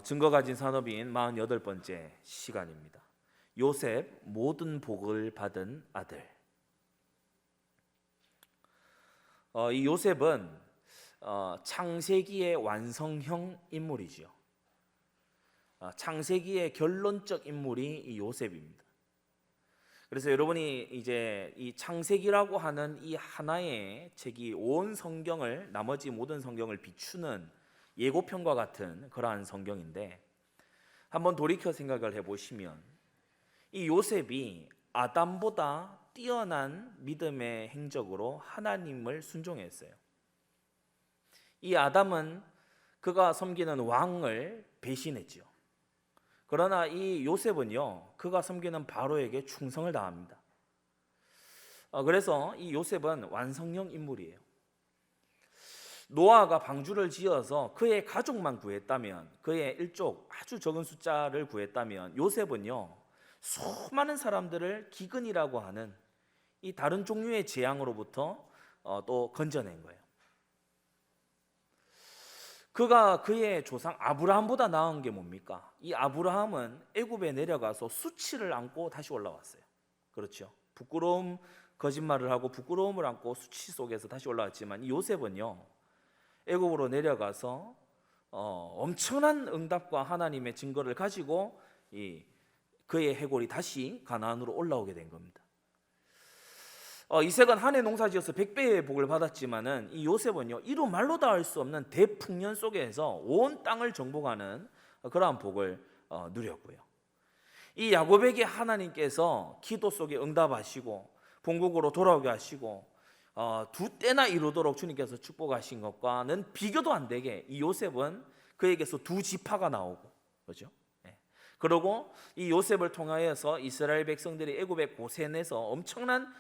증거 가진 산업인 48번째 시간입니다. 요셉 모든 복을 받은 아들. 이 요셉은 창세기의 완성형 인물이죠. 창세기의 결론적 인물이 이 요셉입니다. 그래서 여러분이 이제 이 창세기라고 하는 이 하나의 책이 온 성경을, 나머지 모든 성경을 비추는 예고편과 같은 그러한 성경인데, 한번 돌이켜 생각을 해보시면 이 요셉이 아담보다 뛰어난 믿음의 행적으로 하나님을 순종했어요. 이 아담은 그가 섬기는 왕을 배신했지요. 그러나 이 요셉은요, 그가 섬기는 바로에게 충성을 다합니다. 그래서 이 요셉은 완성형 인물이에요. 노아가 방주를 지어서 그의 가족만 구했다면, 그의 일족 아주 적은 숫자를 구했다면, 요셉은요 수많은 사람들을 기근이라고 하는 이 다른 종류의 재앙으로부터 또 건져낸 거예요. 그가 그의 조상 아브라함보다 나은 게 뭡니까? 이 아브라함은 애굽에 내려가서 수치를 안고 다시 올라왔어요. 그렇죠? 부끄러움, 거짓말을 하고 부끄러움을 안고 수치 속에서 다시 올라왔지만, 이 요셉은요 애굽으로 내려가서 엄청난 응답과 하나님의 증거를 가지고 그의 해골이 다시 가나안으로 올라오게 된 겁니다. 이색은 한 해 농사지어서 100배의 복을 받았지만은, 이 요셉은요 이루 말로 다 할 수 없는 대풍년 속에서 온 땅을 정복하는 그러한 복을 누렸고요. 이 야곱에게 하나님께서 기도 속에 응답하시고 본국으로 돌아오게 하시고 두 때나 이루도록 주님께서 축복하신 것과는 비교도 안 되게 이 요셉은 그에게서 두 지파가 나오고, 그렇죠? 그리고 이 요셉을 통하여서 이스라엘 백성들이 애굽의 고센에서 엄청난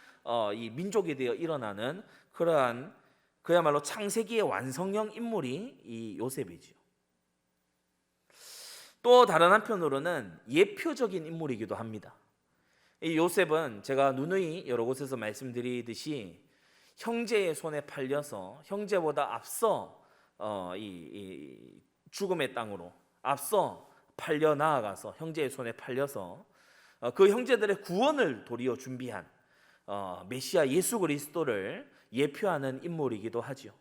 이 민족이 되어 일어나는 그러한 그야말로 창세기의 완성형 인물이 이 요셉이죠. 또 다른 한편으로는 예표적인 인물이기도 합니다. 이 요셉은 제가 누누이 여러 곳에서 말씀드리듯이 형제의 손에 팔려서 형제보다 앞서 이 죽음의 땅으로 앞서 팔려 나아가서 형제의 손에 팔려서 그 형제들의 구원을 도리어 준비한 메시아 예수 그리스도를 예표하는 인물이기도 하죠.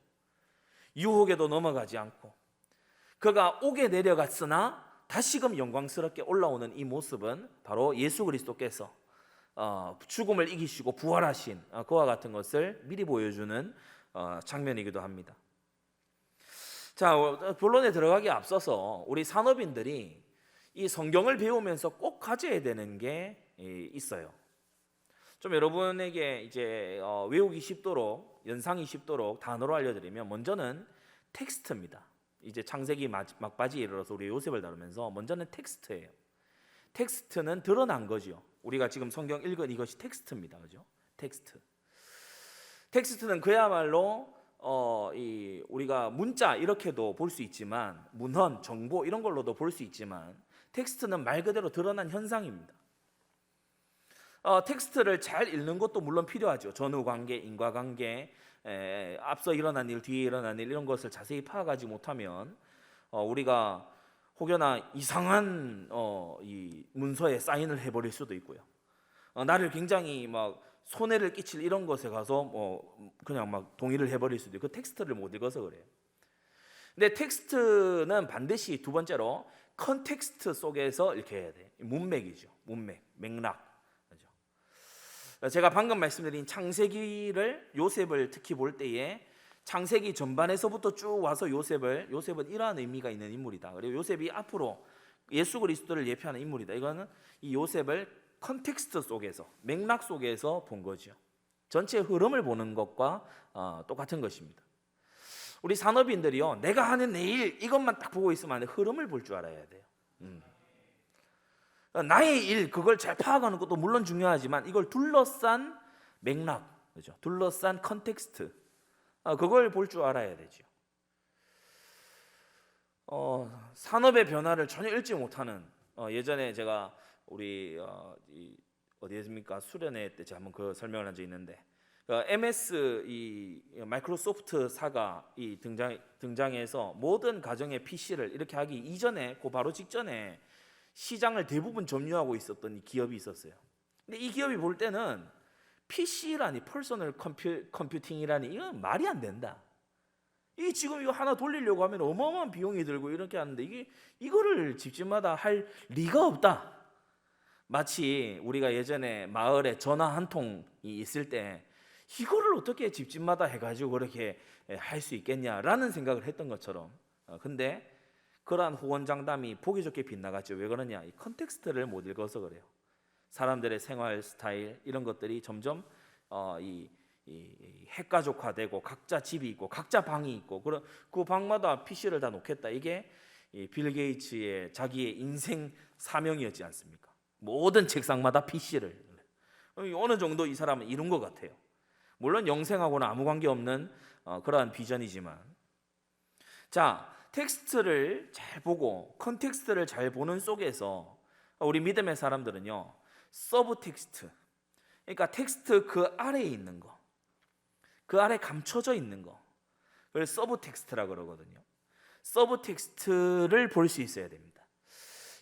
유혹에도 넘어가지 않고 그가 옥에 내려갔으나 다시금 영광스럽게 올라오는 이 모습은 바로 예수 그리스도께서 죽음을 이기시고 부활하신 그와 같은 것을 미리 보여주는 장면이기도 합니다. 자, 본론에 들어가기 앞서서 우리 산업인들이 이 성경을 배우면서 꼭 가져야 되는 게 있어요. 좀 여러분에게 이제 외우기 쉽도록, 연상이 쉽도록 단어로 알려드리면, 먼저는 텍스트입니다. 이제 창세기 막바지에 이르러서 우리 요셉을 다루면서 먼저는 텍스트예요. 텍스트는 드러난 거죠. 우리가 지금 성경 읽은 이것이 텍스트입니다. 그죠? 텍스트. 텍스트는 그야말로 우리가 문자 이렇게도 볼 수 있지만, 문헌, 정보 이런 걸로도 볼 수 있지만, 텍스트는 말 그대로 드러난 현상입니다. 텍스트를 잘 읽는 것도 물론 필요하죠. 전후관계, 인과관계, 앞서 일어난 일, 뒤에 일어난 일, 이런 것을 자세히 파악하지 못하면 우리가 혹여나 이상한 이 문서에 사인을 해버릴 수도 있고요. 나를 굉장히 막 손해를 끼칠 이런 것에 가서 그냥 막 동의를 해버릴 수도 있고, 그 텍스트를 못 읽어서 그래요. 근데 텍스트는 반드시 두 번째로 컨텍스트 속에서 이렇게 해야 돼. 문맥이죠. 문맥, 맥락. 그죠? 제가 방금 말씀드린 창세기를, 요셉을 특히 볼 때에 창세기 전반에서부터 쭉 와서 요셉은 이러한 의미가 있는 인물이다. 그리고 요셉이 앞으로 예수 그리스도를 예표하는 인물이다. 이거는 이 요셉을 컨텍스트 속에서, 맥락 속에서 본 거죠. 전체 흐름을 보는 것과 똑같은 것입니다. 우리 산업인들이요, 내가 하는 내 일 이것만 딱 보고 있으면 안 돼. 흐름을 볼 줄 알아야 돼요. 나의 일, 그걸 잘 파악하는 것도 물론 중요하지만, 이걸 둘러싼 맥락, 그죠? 둘러싼 컨텍스트, 그걸 볼 줄 알아야 되죠. 산업의 변화를 전혀 읽지 못하는, 예전에 제가 우리 어디였습니까? 수련회 때 제가 한번 그 설명을 한 적이 있는데, MS 이 마이크로소프트사가 이 등장해서 모든 가정의 PC를 이렇게 하기 이전에 그 바로 직전에 시장을 대부분 점유하고 있었던 이 기업이 있었어요. 근데 이 기업이 볼 때는 PC라니 퍼스널 컴퓨팅이라니 이건 말이 안 된다. 이 지금 이거 하나 돌리려고 하면 어마어마한 비용이 들고 이렇게 하는데 이거를 집집마다 할 리가 없다. 마치 우리가 예전에 마을에 전화 한 통이 있을 때 이거를 어떻게 집집마다 해가지고 그렇게 할 수 있겠냐라는 생각을 했던 것처럼, 근데 그러한 호언장담이 보기 좋게 빗나갔죠. 왜 그러냐? 이 컨텍스트를 못 읽어서 그래요. 사람들의 생활 스타일 이런 것들이 점점 핵가족화되고 각자 집이 있고 각자 방이 있고 그 방마다 PC를 다 놓겠다. 이게 빌 게이츠의 자기의 인생 사명이었지 않습니까? 모든 책상마다 PC를. 어느 정도 이 사람은 이룬 것 같아요. 물론 영생하고는 아무 관계 없는 그러한 비전이지만, 자, 텍스트를 잘 보고 컨텍스트를 잘 보는 속에서 우리 믿음의 사람들은요, 서브 텍스트, 그러니까 텍스트 그 아래에 있는 거, 그 아래 감춰져 있는 거, 그걸 서브 텍스트라 그러거든요. 서브 텍스트를 볼 수 있어야 됩니다.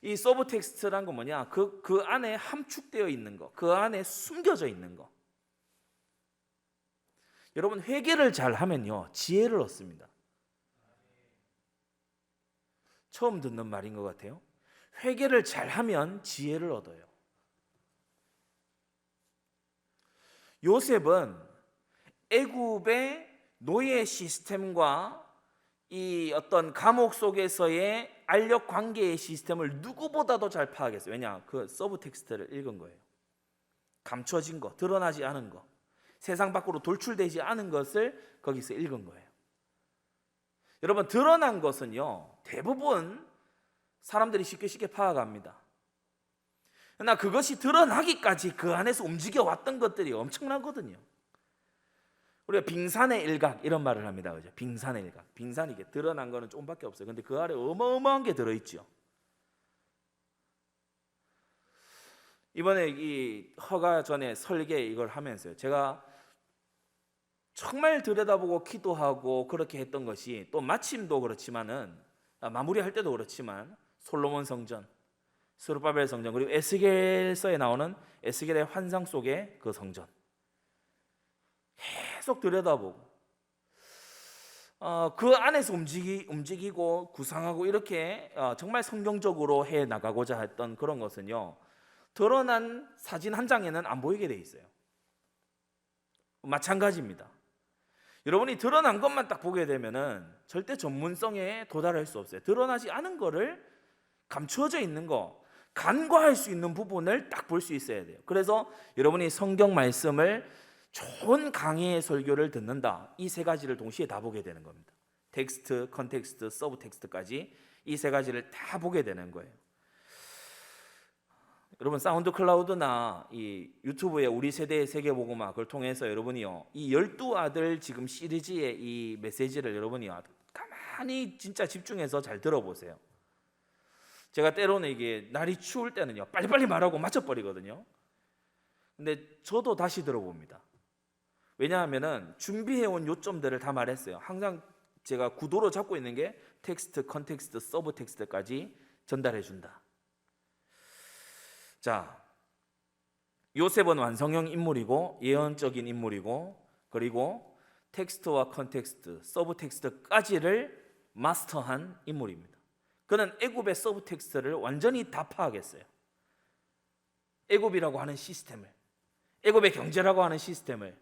이 서브 텍스트란 건 뭐냐? 그 안에 함축되어 있는 거, 그 안에 숨겨져 있는 거. 여러분, 회개를 잘 하면요, 지혜를 얻습니다. 처음 듣는 말인 것 같아요. 회개를 잘 하면 지혜를 얻어요. 요셉은 애굽의 노예 시스템과 이 어떤 감옥 속에서의 알력 관계의 시스템을 누구보다도 잘 파악했어요. 왜냐? 그 서브 텍스트를 읽은 거예요. 감춰진 거, 드러나지 않은 거, 세상 밖으로 돌출되지 않은 것을 거기서 읽은 거예요. 여러분, 드러난 것은요, 대부분 사람들이 쉽게 파악합니다. 그러나 그것이 드러나기까지 그 안에서 움직여 왔던 것들이 엄청나거든요. 우리가 빙산의 일각 이런 말을 합니다. 그죠? 빙산의 일각. 빙산이 이게 드러난 거는 조금밖에 없어요. 근데 그 아래 어마어마한 게 들어있죠. 이번에 이 허가 전에 설계 이걸 하면서요, 제가 정말 들여다보고 기도하고 그렇게 했던 것이, 또 마침도 그렇지만은 마무리할 때도 그렇지만 솔로몬 성전, 스룹바벨 성전, 그리고 에스겔서에 나오는 에스겔의 환상 속의 그 성전 계속 들여다보고 그 안에서 움직이고 구상하고 이렇게 정말 성경적으로 해 나가고자 했던 그런 것은요, 드러난 사진 한 장에는 안 보이게 돼 있어요. 마찬가지입니다. 여러분이 드러난 것만 딱 보게 되면은 절대 전문성에 도달할 수 없어요. 드러나지 않은 거를, 감추어져 있는 거, 간과할 수 있는 부분을 딱 볼 수 있어야 돼요. 그래서 여러분이 성경 말씀을 좋은 강의의 설교를 듣는다, 이 세 가지를 동시에 다 보게 되는 겁니다. 텍스트, 컨텍스트, 서브 텍스트까지 이 세 가지를 다 보게 되는 거예요. 여러분, 사운드 클라우드나 이 유튜브의 우리 세대의 세계복음화, 그걸 통해서 여러분이요, 이 12아들 지금 시리즈의 이 메시지를 여러분이요, 가만히 진짜 집중해서 잘 들어보세요. 제가 때로는 이게 날이 추울 때는요, 빨리빨리 말하고 맞춰버리거든요. 근데 저도 다시 들어봅니다. 왜냐하면은 준비해온 요점들을 다 말했어요. 항상 제가 구도로 잡고 있는 게 텍스트, 컨텍스트, 서브 텍스트까지 전달해 준다. 자, 요셉은 완성형 인물이고 예언적인 인물이고, 그리고 텍스트와 컨텍스트, 서브 텍스트까지를 마스터한 인물입니다. 그는 애굽의 서브 텍스트를 완전히 다 파악했어요. 애굽이라고 하는 시스템을, 애굽의 경제라고 하는 시스템을,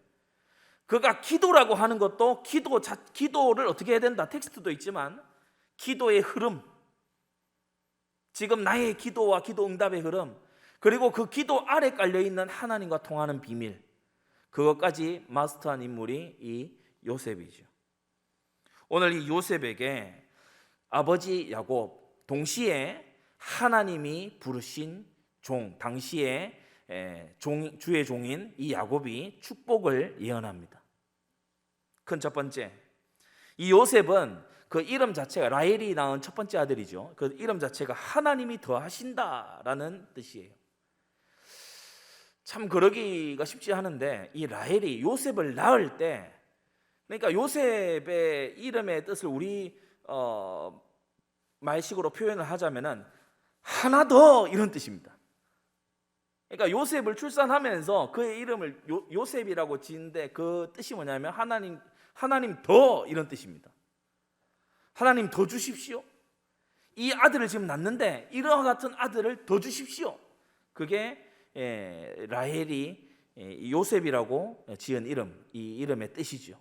그가 기도라고 하는 것도 기도를 어떻게 해야 된다, 텍스트도 있지만 기도의 흐름, 지금 나의 기도와 기도 응답의 흐름, 그리고 그 기도 아래 깔려있는 하나님과 통하는 비밀, 그것까지 마스터한 인물이 이 요셉이죠. 오늘 이 요셉에게 아버지 야곱, 동시에 하나님이 부르신 종, 당시에 주의 종인 이 야곱이 축복을 예언합니다. 큰 첫 번째, 이 요셉은 그 이름 자체가, 라헬이 낳은 첫 번째 아들이죠. 그 이름 자체가 하나님이 더하신다라는 뜻이에요. 참 그러기가 쉽지 않은데 이 라헬이 요셉을 낳을 때, 그러니까 요셉의 이름의 뜻을 우리 말식으로 표현을 하자면은 하나 더 이런 뜻입니다. 그러니까 요셉을 출산하면서 그의 이름을 요셉이라고 지은데 그 뜻이 뭐냐면 하나님 더 이런 뜻입니다. 하나님 더 주십시오. 이 아들을 지금 낳는데 이러한 같은 아들을 더 주십시오. 그게 라헬이 요셉이라고 지은 이름, 이 이름의 뜻이죠.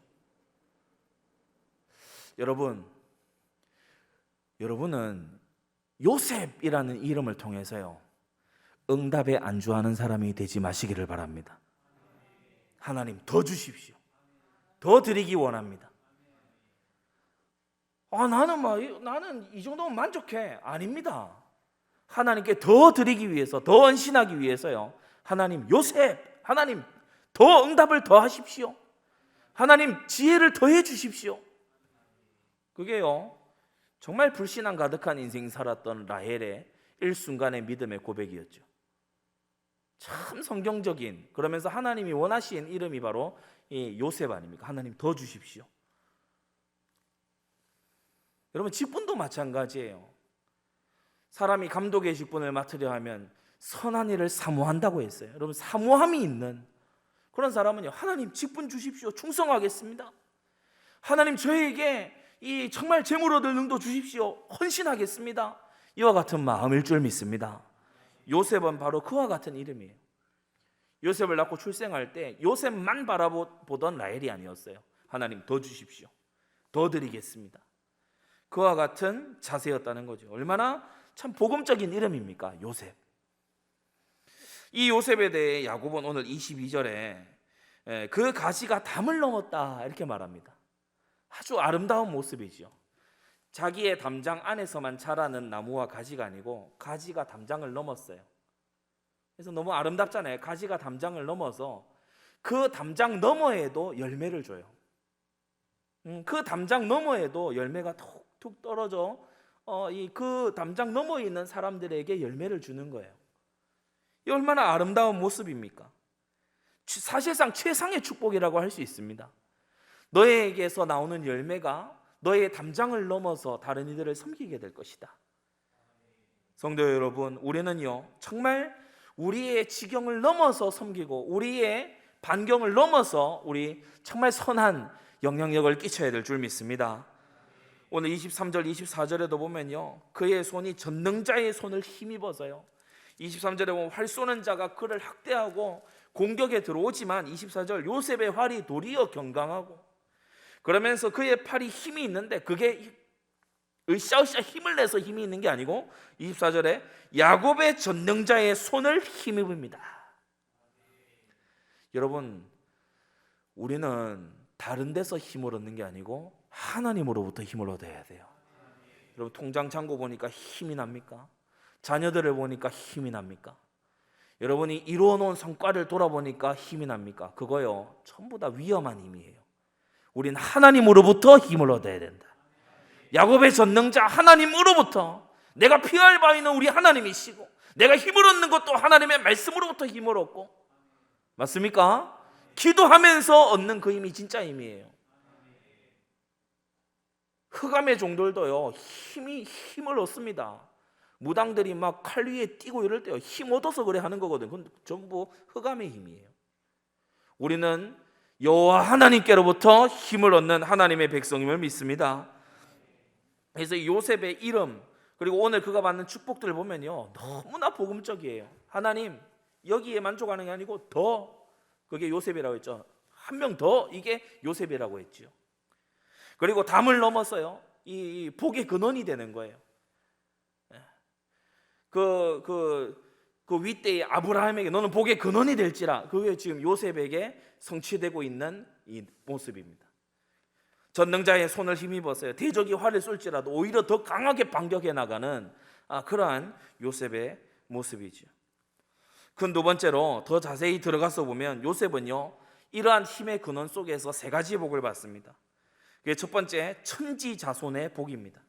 여러분은 요셉이라는 이름을 통해서요, 응답에 안주하는 사람이 되지 마시기를 바랍니다. 하나님 더 주십시오. 더 드리기 원합니다. 나는 이 정도면 만족해. 아닙니다. 하나님께 더 드리기 위해서, 더 헌신하기 위해서요, 하나님 요셉, 하나님 더 응답을 더 하십시오. 하나님 지혜를 더해 주십시오. 그게요, 정말 불신앙 가득한 인생 살았던 라헬의 일순간의 믿음의 고백이었죠. 참 성경적인, 그러면서 하나님이 원하신 이름이 바로 이 요셉 아닙니까? 하나님 더 주십시오. 여러분, 직분도 마찬가지예요. 사람이 감독의 직분을 맡으려 하면 선한 일을 사모한다고 했어요. 여러분, 사모함이 있는 그런 사람은요, 하나님 직분 주십시오. 충성하겠습니다. 하나님 저에게 이 정말 재물 얻을 능도 주십시오. 헌신하겠습니다. 이와 같은 마음일 줄 믿습니다. 요셉은 바로 그와 같은 이름이에요. 요셉을 낳고 출생할 때 요셉만 바라보던 라헬이 아니었어요. 하나님 더 주십시오. 더 드리겠습니다. 그와 같은 자세였다는 거죠. 얼마나 참 복음적인 이름입니까? 요셉. 이 요셉에 대해 야고보는 오늘 22절에 그 가지가 담을 넘었다 이렇게 말합니다. 아주 아름다운 모습이죠. 자기의 담장 안에서만 자라는 나무와 가지가 아니고 가지가 담장을 넘었어요. 그래서 너무 아름답잖아요. 가지가 담장을 넘어서 그 담장 너머에도 열매를 줘요. 그 담장 너머에도 열매가 툭툭 떨어져 그 담장 너머에 있는 사람들에게 열매를 주는 거예요. 이 얼마나 아름다운 모습입니까? 사실상 최상의 축복이라고 할 수 있습니다. 너에게서 나오는 열매가 너의 담장을 넘어서 다른 이들을 섬기게 될 것이다. 성도 여러분, 우리는요 정말 우리의 지경을 넘어서 섬기고 우리의 반경을 넘어서 우리 정말 선한 영향력을 끼쳐야 될 줄 믿습니다. 오늘 23절 24절에도 보면요, 그의 손이 전능자의 손을 힘입어서요, 23절에 보면 활 쏘는 자가 그를 학대하고 공격에 들어오지만 24절 요셉의 활이 도리어 경강하고, 그러면서 그의 팔이 힘이 있는데 그게 으쌰으쌰 힘을 내서 힘이 있는 게 아니고 24절에 야곱의 전능자의 손을 힘입습니다. 여러분, 우리는 다른 데서 힘을 얻는 게 아니고 하나님으로부터 힘을 얻어야 돼요. 여러분, 통장 잔고 보니까 힘이 납니까? 자녀들을 보니까 힘이 납니까? 여러분이 이루어놓은 성과를 돌아보니까 힘이 납니까? 그거요 전부 다 위험한 힘이에요. 우린 하나님으로부터 힘을 얻어야 된다. 야곱의 전능자 하나님으로부터, 내가 피할 바위는 우리 하나님이시고 내가 힘을 얻는 것도 하나님의 말씀으로부터 힘을 얻고, 맞습니까? 기도하면서 얻는 그 힘이 진짜 힘이에요. 흑암의 종들도요 힘을 얻습니다. 무당들이 막 칼 위에 뛰고 이럴 때요 힘 얻어서 그래 하는 거거든. 그건 전부 흑암의 힘이에요. 우리는 여호와 하나님께로부터 힘을 얻는 하나님의 백성임을 믿습니다. 그래서 요셉의 이름, 그리고 오늘 그가 받는 축복들을 보면요 너무나 복음적이에요. 하나님 여기에 만족하는 게 아니고 더, 그게 요셉이라고 했죠. 한 명 더, 이게 요셉이라고 했죠. 그리고 담을 넘어서요 이 복의 근원이 되는 거예요. 그 윗대의 아브라함에게 너는 복의 근원이 될지라, 그게 지금 요셉에게 성취되고 있는 이 모습입니다. 전능자의 손을 힘입었어요. 대적이 활을 쏠지라도 오히려 더 강하게 반격해 나가는 그러한 요셉의 모습이죠. 그 두 번째로 더 자세히 들어가서 보면 요셉은요 이러한 힘의 근원 속에서 세 가지 복을 받습니다. 그게 첫 번째, 천지자손의 복입니다.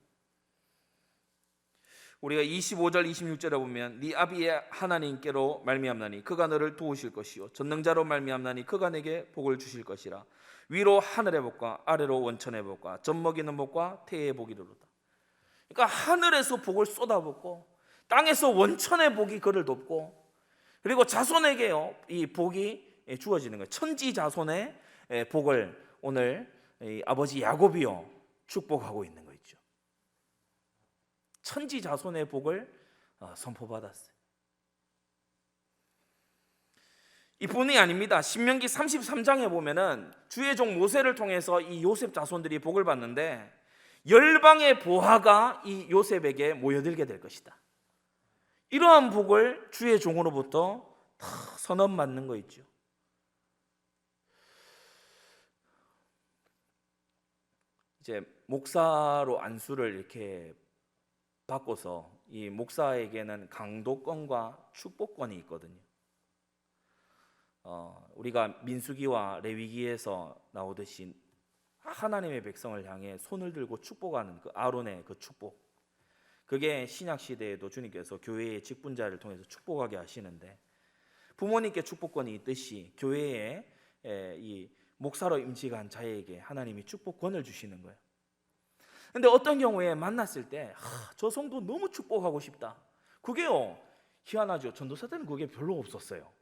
우리가 25절 26절에 보면 네 아비의 하나님께로 말미암나니 그가 너를 도우실 것이요 전능자로 말미암나니 그가 내게 복을 주실 것이라. 위로 하늘의 복과 아래로 원천의 복과 젖먹이는 복과 태의 복이 이르로다. 그러니까 하늘에서 복을 쏟아붓고 땅에서 원천의 복이 그를 돕고, 그리고 자손에게요 이 복이 주어지는 거예요. 천지 자손의 복을 오늘 아버지 야곱이요 축복하고 있는 거 있죠. 천지 자손의 복을 선포받았어요. 이뿐이 아닙니다. 신명기 33장에 보면은 주의 종 모세를 통해서 이 요셉 자손들이 복을 받는데 열방의 보화가 이 요셉에게 모여들게 될 것이다. 이러한 복을 주의 종으로부터 다 선언받는 거 있죠. 이제 목사로 안수를 이렇게 받고서 이 목사에게는 강도권과 축복권이 있거든요. 우리가 민수기와 레위기에서 나오듯이 하나님의 백성을 향해 손을 들고 축복하는 그 아론의 그 축복, 그게 신약 시대에도 주님께서 교회의 직분자를 통해서 축복하게 하시는데, 부모님께 축복권이 있듯이 교회에 이 목사로 임직한 자에게 하나님이 축복권을 주시는 거예요. 근데 어떤 경우에 만났을 때 저 성도 너무 축복하고 싶다. 그게요 희한하죠. 전도사 때는 그게 별로 없었어요.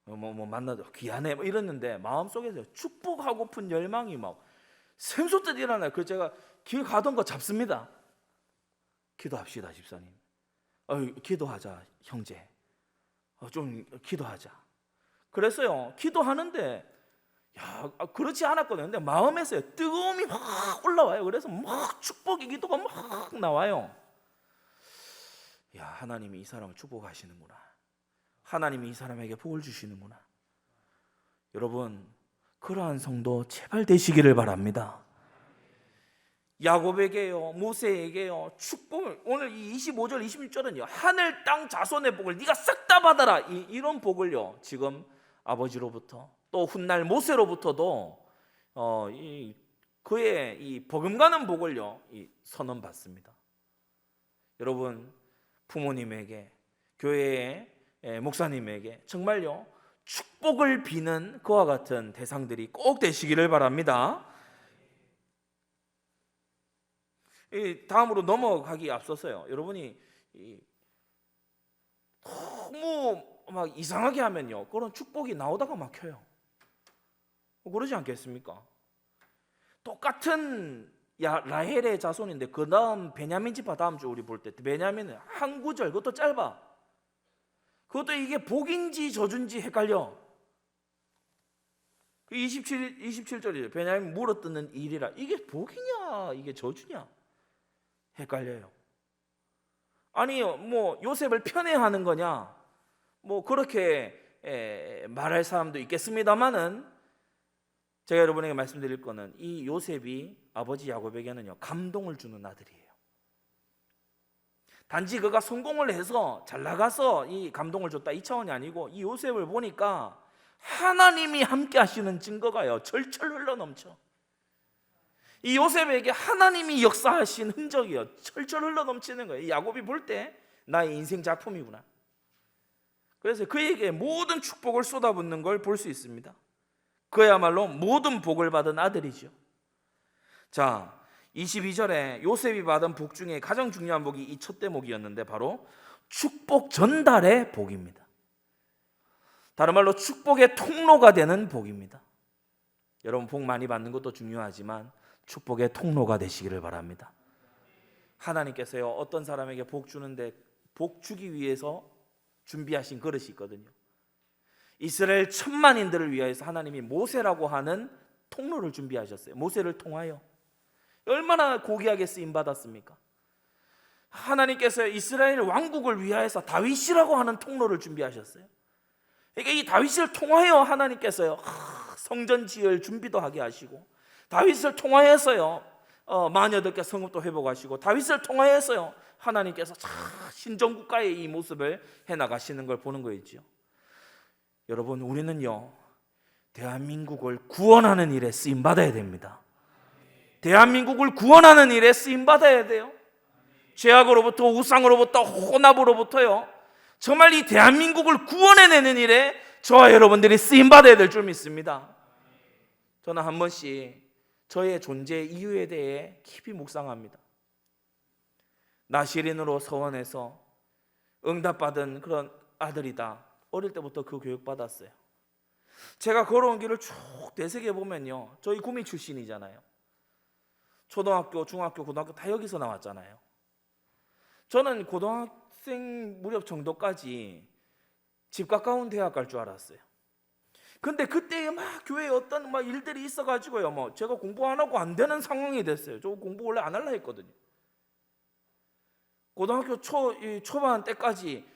만나도 귀하네 뭐 이랬는데 마음속에서 축복하고픈 열망이 막 샘솟듯 일어나요. 그래서 제가 길 가던 거 잡습니다. 기도합시다 집사님. 기도하자 형제. 좀 기도하자. 그랬어요. 기도하는데 그렇지 않았거든요. 근데 마음에서 뜨거움이 막 올라와요. 그래서 막 축복의 기도가 막 나와요. 하나님이 이 사람을 축복하시는구나. 하나님이 이 사람에게 복을 주시는구나. 여러분, 그러한 성도 제발 되시기를 바랍니다. 야곱에게요, 모세에게요 축복을, 오늘 이 25절 26절은요 하늘 땅 자손의 복을 네가 싹 다 받아라, 이런 복을요 지금 아버지로부터 또 훗날 모세로부터도 그의 이 버금가는 복을요 선언받습니다. 여러분, 부모님에게, 교회의 목사님에게 정말요 축복을 비는 그와 같은 대상들이 꼭 되시기를 바랍니다. 다음으로 넘어가기 앞서서요, 여러분이 너무 막 이상하게 하면요 그런 축복이 나오다가 막혀요. 그러지 않겠습니까? 똑같은 라헬의 자손인데 그 다음 베냐민 지파 다음 주 우리 볼 때 베냐민은 한 구절, 그것도 짧아. 그것도 이게 복인지 저주인지 헷갈려. 27절이죠. 베냐민 물어뜯는 일이라. 이게 복이냐 이게 저주냐 헷갈려요. 아니 뭐 요셉을 편애하는 거냐 뭐 그렇게 말할 사람도 있겠습니다만은, 제가 여러분에게 말씀드릴 거는 이 요셉이 아버지 야곱에게는요 감동을 주는 아들이에요. 단지 그가 성공을 해서 잘 나가서 이 감동을 줬다 이 차원이 아니고, 이 요셉을 보니까 하나님이 함께 하시는 증거가요 절철 흘러넘쳐. 이 요셉에게 하나님이 역사하신 흔적이요 철철 흘러넘치는 거예요. 이 야곱이 볼 때 나의 인생 작품이구나. 그래서 그에게 모든 축복을 쏟아붓는 걸 볼 수 있습니다. 그야말로 모든 복을 받은 아들이죠. 자, 22절에 요셉이 받은 복 중에 가장 중요한 복이 이 첫 대목이었는데 바로 축복 전달의 복입니다. 다른 말로 축복의 통로가 되는 복입니다. 여러분, 복 많이 받는 것도 중요하지만 축복의 통로가 되시기를 바랍니다. 하나님께서요 어떤 사람에게 복 주는데 복 주기 위해서 준비하신 그릇이 있거든요. 이스라엘 천만인들을 위하여서 하나님이 모세라고 하는 통로를 준비하셨어요. 모세를 통하여 얼마나 고귀하게 쓰임 받았습니까? 하나님께서 이스라엘 왕국을 위하여서 다윗이라고 하는 통로를 준비하셨어요. 그러니까 이 다윗을 통하여 하나님께서요 성전 지을 준비도 하게 하시고, 다윗을 통하여서요 마녀들께 성읍도 회복하시고, 다윗을 통하여서요 하나님께서 신정국가의 이 모습을 해나가시는 걸 보는 거있죠. 여러분, 우리는요 대한민국을 구원하는 일에 쓰임받아야 됩니다. 대한민국을 구원하는 일에 쓰임받아야 돼요. 죄악으로부터, 우상으로부터, 혼합으로부터요, 정말 이 대한민국을 구원해내는 일에 저와 여러분들이 쓰임받아야 될 줄 믿습니다. 저는 한 번씩 저의 존재 이유에 대해 깊이 묵상합니다. 나시린으로 서원해서 응답받은 그런 아들이다. 어릴 때부터 그 교육받았어요. 제가 걸어온 길을 쭉 되새겨 보면요, 저희 구미 출신이잖아요. 초등학교, 중학교, 고등학교 다 여기서 나왔잖아요. 저는 고등학생 무렵 정도까지 집 가까운 대학 갈 줄 알았어요. 근데 그때 막 교회에 어떤 막 일들이 있어가지고요, 뭐 제가 공부 안 하고 안 되는 상황이 됐어요. 저 공부 원래 안 할라 했거든요. 고등학교 초반 때까지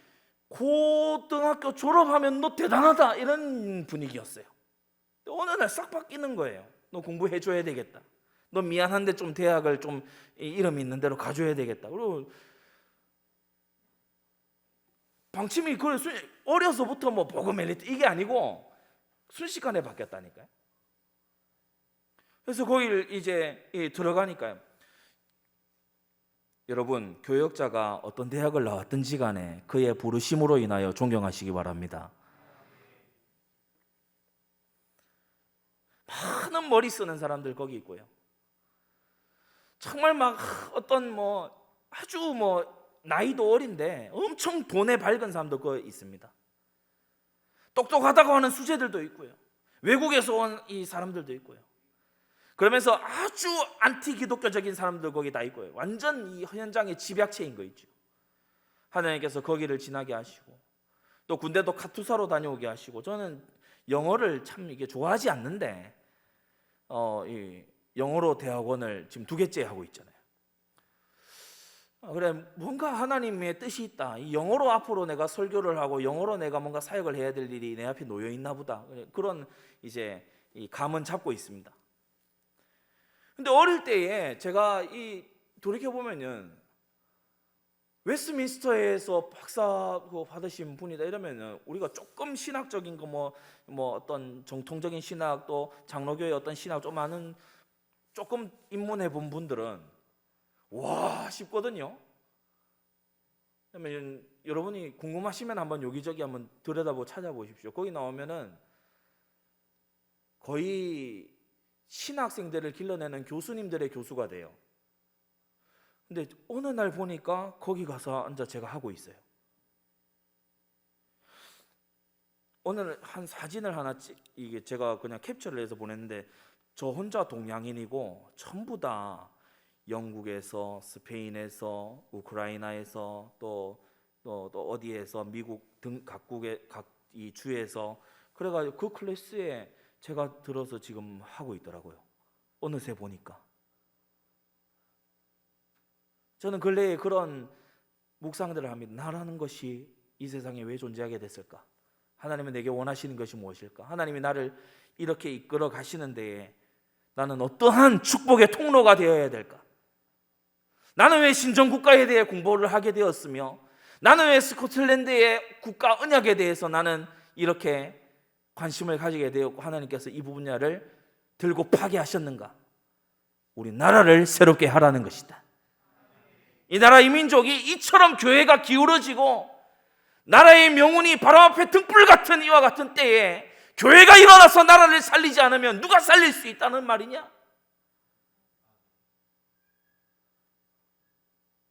고등학교 졸업하면 너 대단하다 이런 분위기였어요. 어느 날 싹 바뀌는 거예요. 너 공부해줘야 되겠다. 너 미안한데 좀 대학을 좀 이름 있는 대로 가줘야 되겠다. 그리고 방침이 그래, 어려서부터 뭐 복음 엘리트 이게 아니고 순식간에 바뀌었다니까요. 그래서 거기를 이제 들어가니까요, 여러분, 교역자가 어떤 대학을 나왔든지 간에 그의 부르심으로 인하여 존경하시기 바랍니다. 많은 머리 쓰는 사람들 거기 있고요, 정말 막 어떤 뭐 아주 뭐 나이도 어린데 엄청 돈에 밝은 사람도 거기 있습니다. 똑똑하다고 하는 수재들도 있고요, 외국에서 온 이 사람들도 있고요, 그러면서 아주 안티 기독교적인 사람들 거기 다 있고요. 완전 이 현장의 집약체인 거 있죠. 하나님께서 거기를 지나게 하시고, 또 군대도 카투사로 다녀오게 하시고. 저는 영어를 참 이게 좋아하지 않는데 이 영어로 대학원을 지금 2개째 하고 있잖아요. 그래, 뭔가 하나님의 뜻이 있다. 이 영어로 앞으로 내가 설교를 하고 영어로 내가 뭔가 사역을 해야 될 일이 내 앞에 놓여 있나 보다. 그런 이제 이 감은 잡고 있습니다. 근데 어릴 때에 제가 이 돌이켜 보면은 웨스트민스터에서 박사 받으신 분이다 이러면은 우리가 조금 신학적인 거 뭐 어떤 정통적인 신학, 또 장로교의 어떤 신학 좀 아는, 조금 입문해 본 분들은 와 싶거든요. 그러면 여러분이 궁금하시면 한번 여기저기 한번 들여다보고 찾아보십시오. 거기 나오면은 거의 신학생들을 길러내는 교수님들의 교수가 돼요. 근데 어느 날 보니까 거기 가서 앉아 제가 하고 있어요. 오늘 한 사진을 하나 이게 제가 그냥 캡처를 해서 보냈는데, 저 혼자 동양인이고 전부 다 영국에서, 스페인에서, 우크라이나에서, 또 어디에서, 미국 등 각국의 각 이 주에서, 그래가지고 그 클래스에 제가 들어서 지금 하고 있더라고요. 어느새 보니까. 저는 근래에 그런 묵상들을 합니다. 나라는 것이 이 세상에 왜 존재하게 됐을까? 하나님은 내게 원하시는 것이 무엇일까? 하나님이 나를 이렇게 이끌어 가시는 데에 나는 어떠한 축복의 통로가 되어야 될까? 나는 왜 신정국가에 대해 공부를 하게 되었으며, 나는 왜 스코틀랜드의 국가 언약에 대해서 나는 이렇게 관심을 가지게 되었고, 하나님께서 이 분야를 들고 파괴하셨는가? 우리 나라를 새롭게 하라는 것이다. 이 나라, 이 민족이 이처럼 교회가 기울어지고 나라의 명운이 바로 앞에 등불 같은 이와 같은 때에 교회가 일어나서 나라를 살리지 않으면 누가 살릴 수 있다는 말이냐?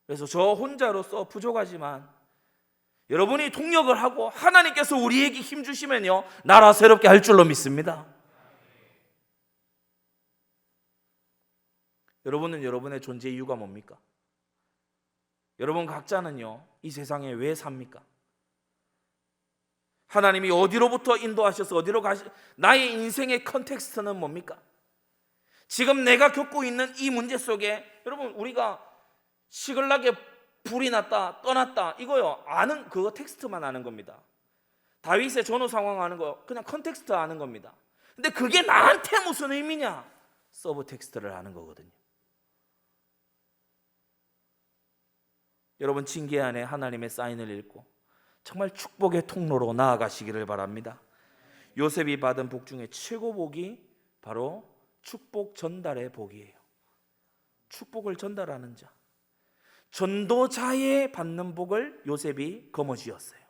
그래서 저 혼자로서 부족하지만 여러분이 동력을 하고 하나님께서 우리에게 힘 주시면요, 나라 새롭게 할 줄로 믿습니다. 여러분은 여러분의 존재 이유가 뭡니까? 여러분 각자는요, 이 세상에 왜 삽니까? 하나님이 어디로부터 인도하셔서 어디로 나의 인생의 컨텍스트는 뭡니까? 지금 내가 겪고 있는 이 문제 속에 여러분, 우리가 시글락에 불이 났다, 떠났다, 이거요 아는, 그거 텍스트만 아는 겁니다. 다윗의 전후 상황 아는 거 그냥 컨텍스트 아는 겁니다. 근데 그게 나한테 무슨 의미냐? 서브 텍스트를 아는 거거든요. 여러분, 징계 안에 하나님의 사인을 읽고 정말 축복의 통로로 나아가시기를 바랍니다. 요셉이 받은 복 중에 최고 복이 바로 축복 전달의 복이에요. 축복을 전달하는 자. 전도자의 받는 복을 요셉이 거머쥐었어요.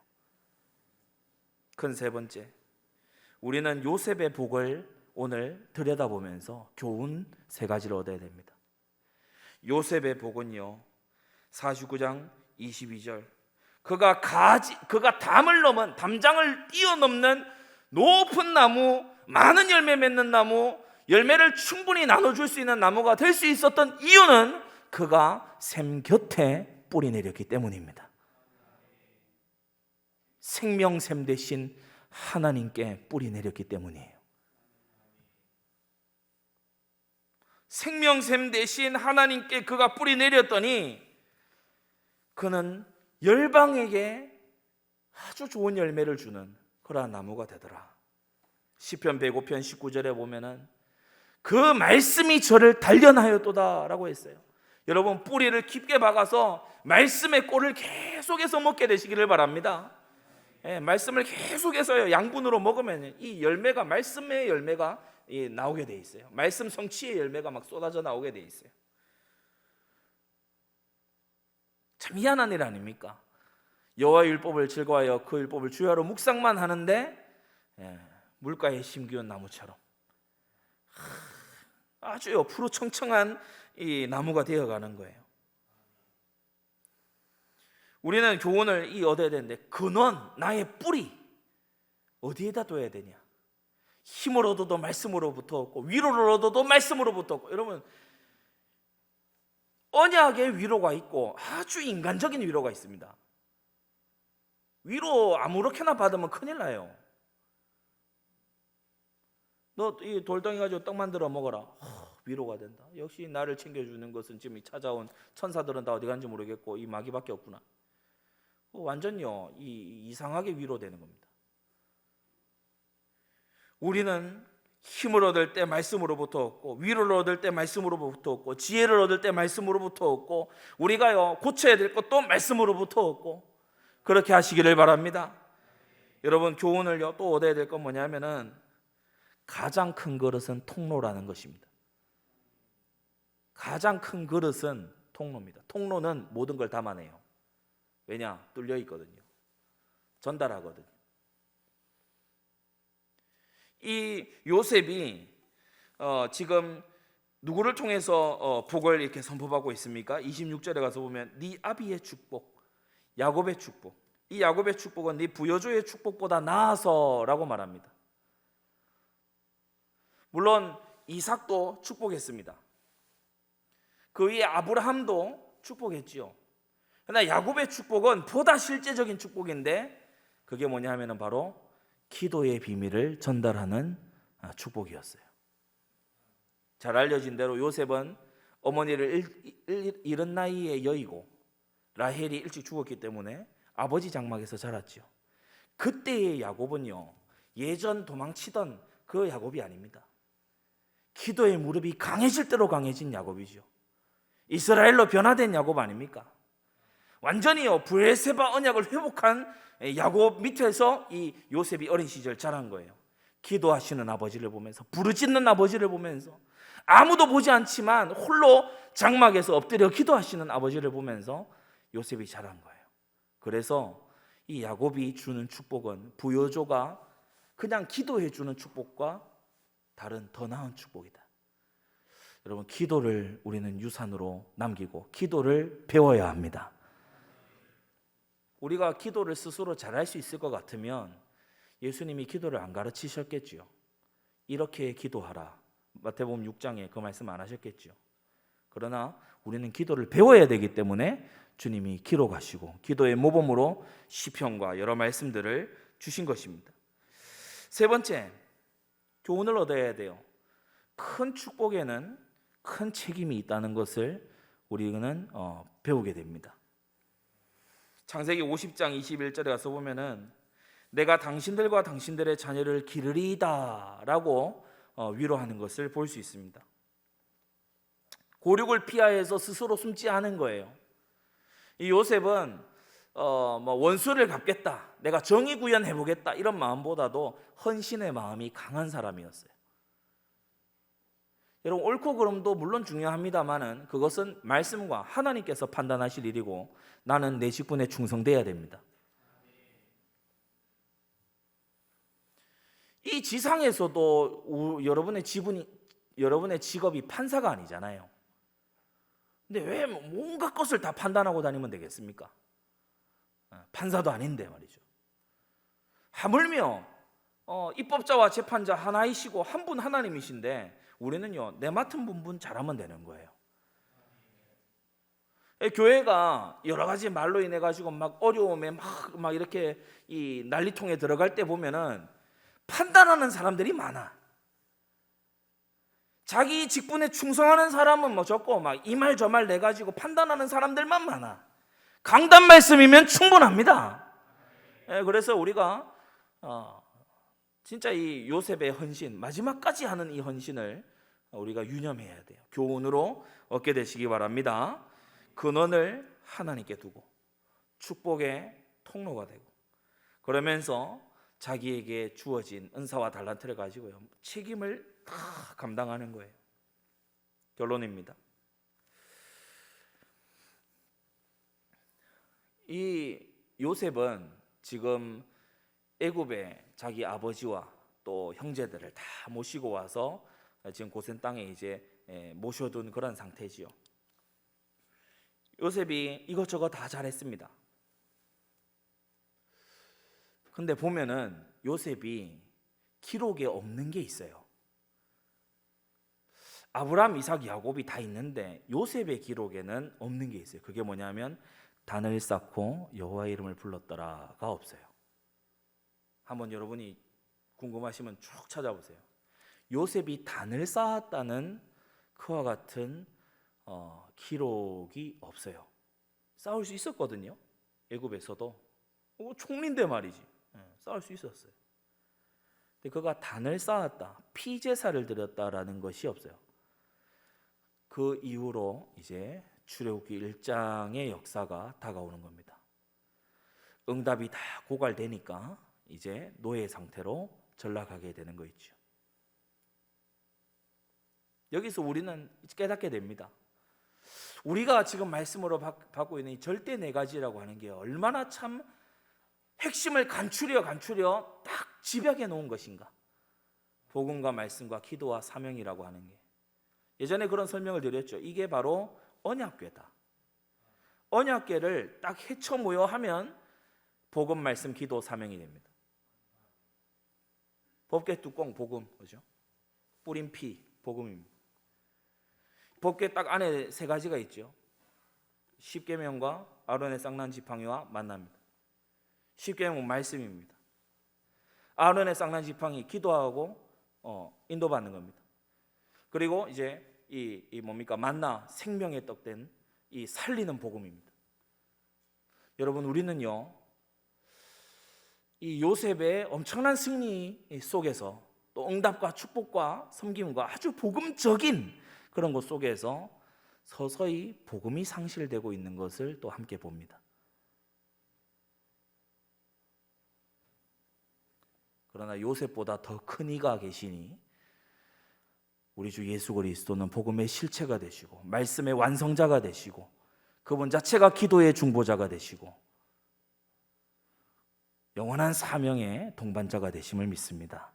큰 세 번째, 우리는 요셉의 복을 오늘 들여다보면서 교훈 세 가지를 얻어야 됩니다. 요셉의 복은요, 49장 22절, 그가 담을 넘은, 담장을 뛰어넘는 높은 나무, 많은 열매 맺는 나무, 열매를 충분히 나눠줄 수 있는 나무가 될 수 있었던 이유는 그가 샘 곁에 뿌리 내렸기 때문입니다. 생명샘 대신 하나님께 뿌리 내렸기 때문이에요. 생명샘 대신 하나님께 그가 뿌리 내렸더니 그는 열방에게 아주 좋은 열매를 주는 그러한 나무가 되더라. 시편 105편 19절에 보면은 그 말씀이 저를 단련하였도다 라고 했어요. 여러분, 뿌리를 깊게 박아서 말씀의 꼴을 계속해서 먹게 되시기를 바랍니다. 말씀을 계속해서 양분으로 먹으면 이 열매가, 말씀의 열매가 나오게 돼 있어요. 말씀 성취의 열매가 막 쏟아져 나오게 돼 있어요. 참 희한한 일 아닙니까? 여호와의 율법을 즐거워하여 그 율법을 주야로 묵상만 하는데 물가에 심기운 나무처럼 아주 푸르청청한 이 나무가 되어가는 거예요. 우리는 교훈을 얻어야 되는데, 근원, 나의 뿌리 어디에다 둬야 되냐? 힘을 얻어도 말씀으로부터 얻고, 위로를 얻어도 말씀으로부터 얻고. 여러분, 언약의 위로가 있고 아주 인간적인 위로가 있습니다. 위로 아무렇게나 받으면 큰일 나요. 너 이 돌덩이 가지고 떡 만들어 먹어라. 위로가 된다. 역시 나를 챙겨주는 것은 지금 찾아온 천사들은 다 어디 간지 모르겠고 이 마귀밖에 없구나. 완전요 이상하게 위로되는 겁니다. 우리는 힘을 얻을 때 말씀으로부터 얻고, 위로를 얻을 때 말씀으로부터 얻고, 지혜를 얻을 때 말씀으로부터 얻고, 우리가요 고쳐야 될 것도 말씀으로부터 얻고, 그렇게 하시기를 바랍니다. 여러분, 교훈을요 또 얻어야 될 건 뭐냐면은 가장 큰 그릇은 통로라는 것입니다. 가장 큰 그릇은 통로입니다. 통로는 모든 걸 담아내요. 왜냐? 뚫려 있거든요. 전달하거든요. 이 요셉이 지금 누구를 통해서 복을 이렇게 선포받고 있습니까? 26절에 가서 보면 네 아비의 축복, 야곱의 축복. 이 야곱의 축복은 네 부여조의 축복보다 나아서라고 말합니다. 물론 이삭도 축복했습니다. 그 위에 아브라함도 축복했지요. 그러나 야곱의 축복은 보다 실제적인 축복인데, 그게 뭐냐 하면은 바로 기도의 비밀을 전달하는 축복이었어요. 잘 알려진 대로 요셉은 어머니를 이른 나이에 여의고 라헬이 일찍 죽었기 때문에 아버지 장막에서 자랐죠. 그때의 야곱은요 예전 도망치던 그 야곱이 아닙니다. 기도의 무릎이 강해질 대로 강해진 야곱이죠. 이스라엘로 변화된 야곱 아닙니까? 완전히요 브엘세바 언약을 회복한 야곱 밑에서 이 요셉이 어린 시절 자란 거예요. 기도하시는 아버지를 보면서, 부르짖는 아버지를 보면서, 아무도 보지 않지만 홀로 장막에서 엎드려 기도하시는 아버지를 보면서 요셉이 자란 거예요. 그래서 이 야곱이 주는 축복은 부여조가 그냥 기도해 주는 축복과 다른 더 나은 축복이다. 여러분, 기도를 우리는 유산으로 남기고 기도를 배워야 합니다. 우리가 기도를 스스로 잘할 수 있을 것 같으면 예수님이 기도를 안 가르치셨겠지요. 이렇게 기도하라. 마태복음 6장에 그 말씀 안 하셨겠지요. 그러나 우리는 기도를 배워야 되기 때문에 주님이 기록하시고 기도의 모범으로 시편과 여러 말씀들을 주신 것입니다. 세 번째, 교훈을 얻어야 돼요. 큰 축복에는 큰 책임이 있다는 것을 우리는 배우게 됩니다. 창세기 50장 21절에 가서 보면은 내가 당신들과 당신들의 자녀를 기르리이다 라고 위로하는 것을 볼 수 있습니다. 고륙을 피하여서 스스로 숨지 않은 거예요. 이 요셉은 원수를 갚겠다, 내가 정의 구현해 보겠다 이런 마음보다도 헌신의 마음이 강한 사람이었어요. 여러분 옳고 그름도 물론 중요합니다만은 그것은 말씀과 하나님께서 판단하실 일이고 나는 내 직분에 충성돼야 됩니다. 이 지상에서도 여러분의 직업이 판사가 아니잖아요. 근데 왜 온갖 것을 다 판단하고 다니면 되겠습니까? 판사도 아닌데 말이죠. 하물며 입법자와 재판자 하나이시고 한 분 하나님이신데 우리는요 내 맡은 분분 잘하면 되는 거예요. 교회가 여러 가지 말로 인해 가지고 막 어려움에 막 이렇게 이 난리통에 들어갈 때 보면은 판단하는 사람들이 많아. 자기 직분에 충성하는 사람은 뭐 적고 막 이 말 저 말 내 가지고 판단하는 사람들만 많아. 강단 말씀이면 충분합니다. 그래서 우리가 진짜 이 요셉의 헌신, 마지막까지 하는 이 헌신을 우리가 유념해야 돼요. 교훈으로 얻게 되시기 바랍니다. 근원을 하나님께 두고 축복의 통로가 되고 그러면서 자기에게 주어진 은사와 달란트를 가지고요 책임을 다 감당하는 거예요. 결론입니다. 이 요셉은 지금 애굽에 자기 아버지와 또 형제들을 다 모시고 와서 지금 고센 땅에 이제 모셔둔 그런 상태지요. 요셉이 이것저것 다 잘했습니다. 근데 보면은 요셉이 기록에 없는 게 있어요. 아브라함, 이삭, 야곱이 다 있는데 요셉의 기록에는 없는 게 있어요. 그게 뭐냐면 단을 쌓고 여호와의 이름을 불렀더라가 없어요. 한번 여러분이 궁금하시면 쭉 찾아보세요. 요셉이 단을 쌓았다는 그와 같은 기록이 없어요. 싸울 수 있었거든요. 애굽에서도 총리인데 말이지. 싸울 수 있었어요. 근데 그가 단을 쌓았다, 피제사를 드렸다라는 것이 없어요. 그 이후로 이제 출애굽기 1장의 역사가 다가오는 겁니다. 응답이 다 고갈되니까 이제 노예 상태로 전락하게 되는 거 있죠. 여기서 우리는 깨닫게 됩니다. 우리가 지금 말씀으로 받고 있는 이 절대 네 가지라고 하는 게 얼마나 참 핵심을 간추려 딱 집약해 놓은 것인가. 복음과 말씀과 기도와 사명이라고 하는 게. 예전에 그런 설명을 드렸죠. 이게 바로 언약궤다. 언약궤를 딱 헤쳐 모여하면 복음, 말씀, 기도, 사명이 됩니다. 법궤 뚜껑 복음, 그죠? 뿌린 피 복음입니다. 법궤 딱 안에 세 가지가 있죠. 십계명과 아론의 쌍난 지팡이와 만납니다. 십계명 말씀입니다. 아론의 쌍난 지팡이 기도하고 인도받는 겁니다. 그리고 이제 이 뭡니까 만나 생명의 떡된 이 살리는 복음입니다. 여러분 우리는요 이 요셉의 엄청난 승리 속에서 또 응답과 축복과 섬김과 아주 복음적인 그런 것 속에서 서서히 복음이 상실되고 있는 것을 또 함께 봅니다. 그러나 요셉보다 더 큰 이가 계시니 우리 주 예수 그리스도는 복음의 실체가 되시고 말씀의 완성자가 되시고 그분 자체가 기도의 중보자가 되시고 영원한 사명의 동반자가 되심을 믿습니다.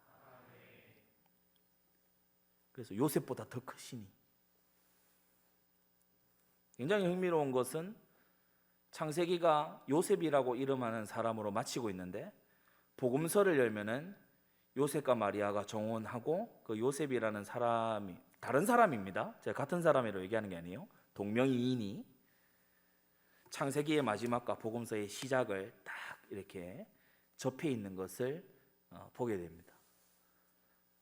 그래서 요셉보다 더 크시니. 굉장히 흥미로운 것은 창세기가 요셉이라고 이름하는 사람으로 마치고 있는데 복음서를 열면은 요셉과 마리아가 정혼하고 그 요셉이라는 사람이 다른 사람입니다. 제가 같은 사람이라고 얘기하는 게 아니에요. 동명이인이 창세기의 마지막과 복음서의 시작을 딱 이렇게 접해 있는 것을 보게 됩니다.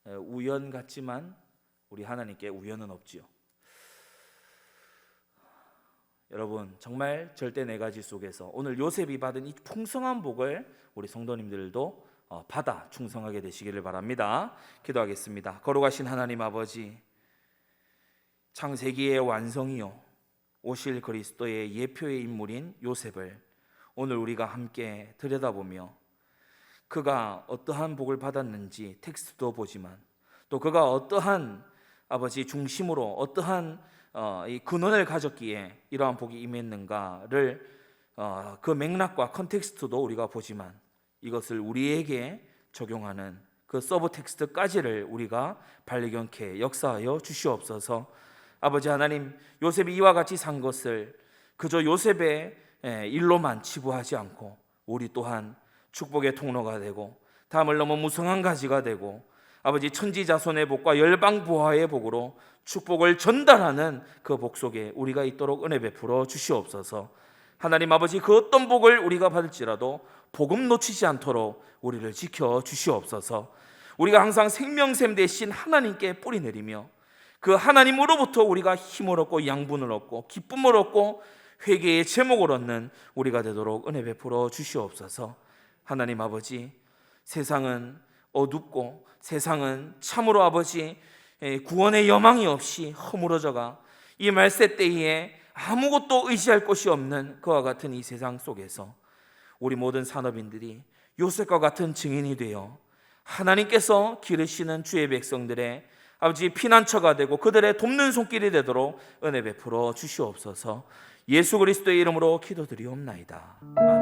우연 같지만 우리 하나님께 우연은 없지요. 여러분 정말 절대 네 가지 속에서 오늘 요셉이 받은 이 풍성한 복을 우리 성도님들도 받아 충성하게 되시기를 바랍니다. 기도하겠습니다. 거룩하신 하나님 아버지, 창세기의 완성이요 오실 그리스도의 예표의 인물인 요셉을 오늘 우리가 함께 들여다보며 그가 어떠한 복을 받았는지 텍스트도 보지만 또 그가 어떠한 아버지 중심으로 어떠한 이 근원을 가졌기에 이러한 복이 임했는가를 그 맥락과 컨텍스트도 우리가 보지만 이것을 우리에게 적용하는 그 서브 텍스트까지를 우리가 발견케 역사하여 주시옵소서. 아버지 하나님, 요셉이 이와 같이 산 것을 그저 요셉의 일로만 치부하지 않고 우리 또한 축복의 통로가 되고 담을 넘어 무성한 가지가 되고 아버지 천지자손의 복과 열방부하의 복으로 축복을 전달하는 그 복 속에 우리가 있도록 은혜 베풀어 주시옵소서. 하나님 아버지, 그 어떤 복을 우리가 받을지라도 복음 놓치지 않도록 우리를 지켜 주시옵소서. 우리가 항상 생명샘 대신 하나님께 뿌리 내리며 그 하나님으로부터 우리가 힘을 얻고 양분을 얻고 기쁨을 얻고 회개의 제목을 얻는 우리가 되도록 은혜 베풀어 주시옵소서. 하나님 아버지, 세상은 어둡고 세상은 참으로 아버지 구원의 여망이 없이 허물어져가 이 말세 때에 아무것도 의지할 곳이 없는 그와 같은 이 세상 속에서 우리 모든 산업인들이 요셉과 같은 증인이 되어 하나님께서 기르시는 주의 백성들의 아버지 피난처가 되고 그들의 돕는 손길이 되도록 은혜 베풀어 주시옵소서. 예수 그리스도의 이름으로 기도드리옵나이다. 아멘.